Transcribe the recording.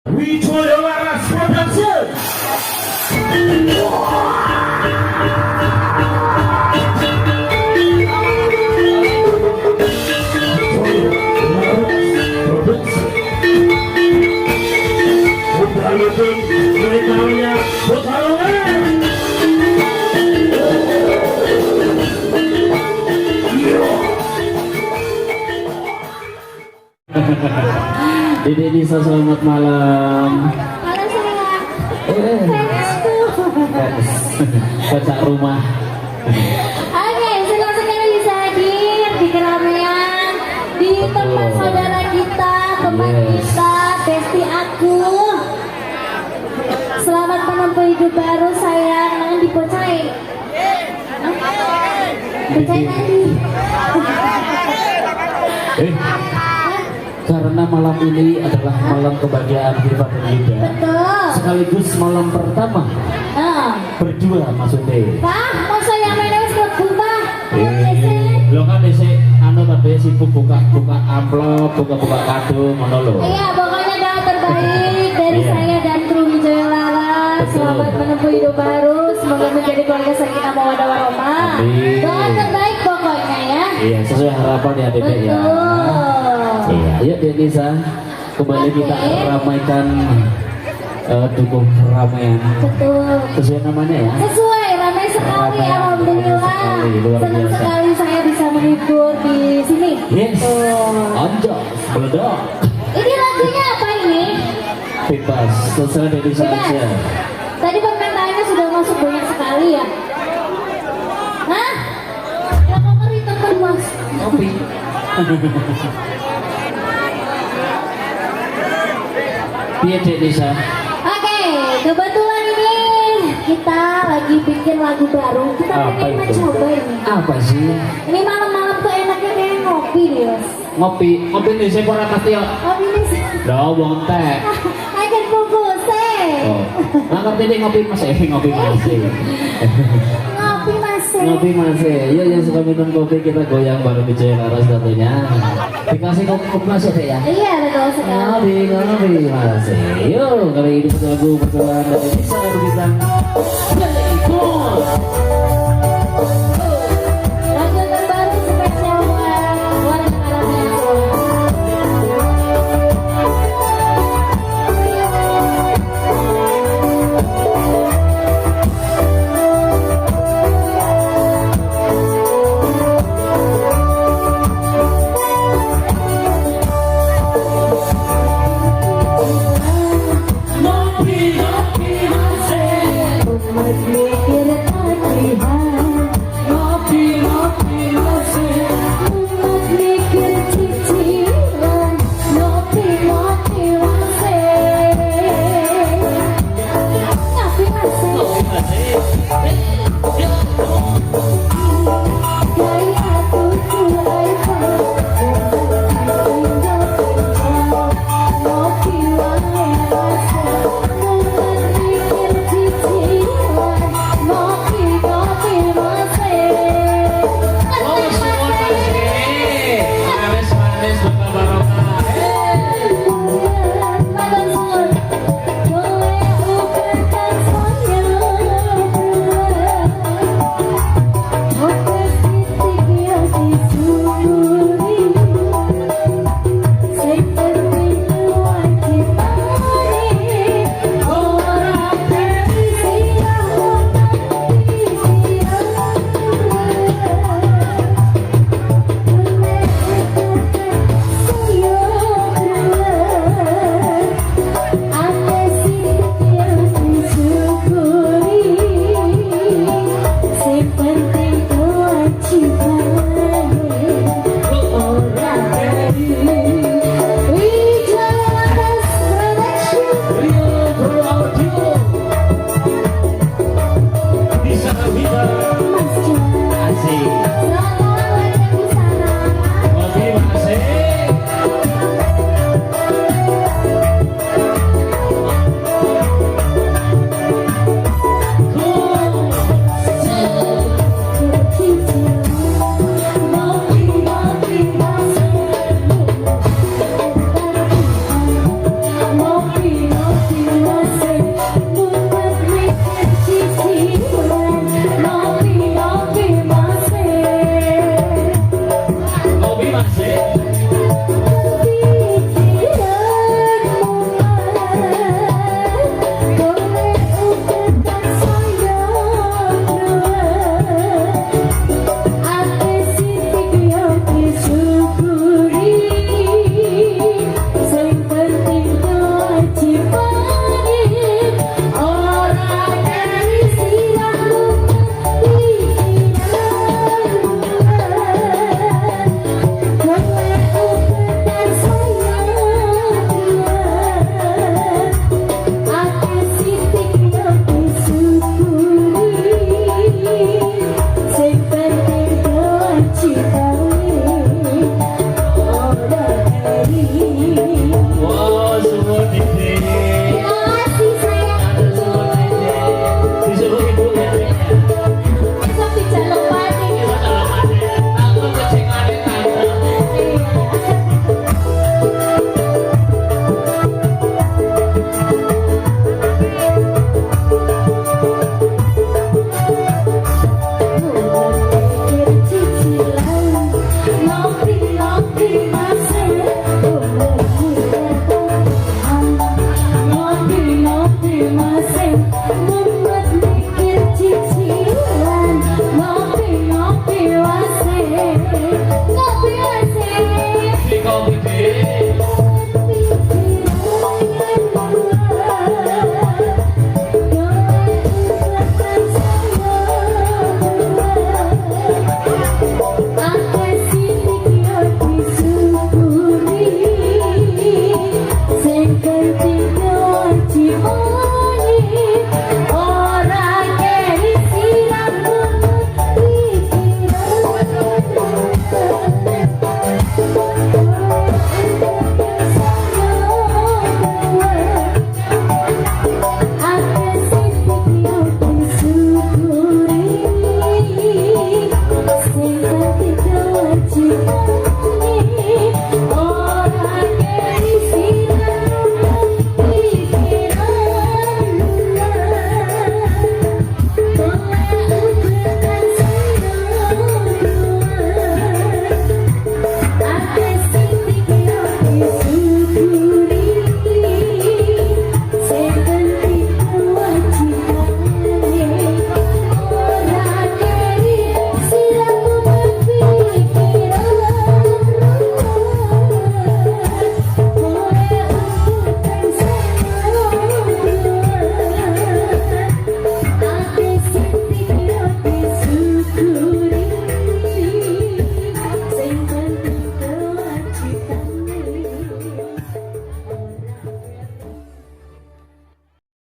Wijaya Laras Production. Dede Nisa, selamat malam. Halo sayang. Baca rumah. Oke, senang sekali bisa hadir di keramaian di tempat saudara kita, teman kita, besti aku. Selamat menempuh hidup baru sayang. Nanti dibocai. Bocai nanti. Karena malam ini adalah malam kebahagiaan kita berbeda. Betul. Sekaligus malam pertama berdua maksudnya. Pak, masa yang main harus berbuka? Lo kan desi anu tadi sibuk buka amplop, buka kado, mana lo? Iya, pokoknya doa terbaik dari saya dan kru Wijaya Laras. Betul. Selamat menempuh hidup baru. Semoga menjadi keluarga sakinah mawaddah warahmah. Amin. Doa terbaik pokoknya ya. Iya, sesuai harapan ya Dede ya. Betul. Iya, yuk Denisa, kembali kita ramaikan dukung keramaian. Betul. Sesuai namanya ya. Sesuai, ramai sekali, Ramai alhamdulillah. sekali, luar Senang biasa. sekali saya bisa menghibur di sini. Yes, Tuh. anjos, meledak, Ini lagunya apa ini? bebas, sesuai Denisa Bebas. aja. Tadi permintaannya sudah masuk banyak sekali ya. Hah? Ya kok ngeri temen mas? Kopi. Iya Denisa. Oke, kebetulan ini kita lagi bikin lagu baru. Kita Apa pengen itu? mencoba ini. Apa sih? Ini malam-malam tuh enaknya kayak ngopi nih mas. Ngopi nih saya pernah pasti ya. Ngopi nih sih. Dah wong teh. Akan bungkus Oh, nggak ngerti deh ngopi mas, ngopi mas. Ngopi mas. Ngopi mas, yuk yang suka minum kopi kita goyang bareng Wijaya Laras tentunya. Dikasih kopi mas ya. Iya betul sekali. Ngopi mas, yuk kali ini lagu perjuangan dari bisa bintang. Ikut.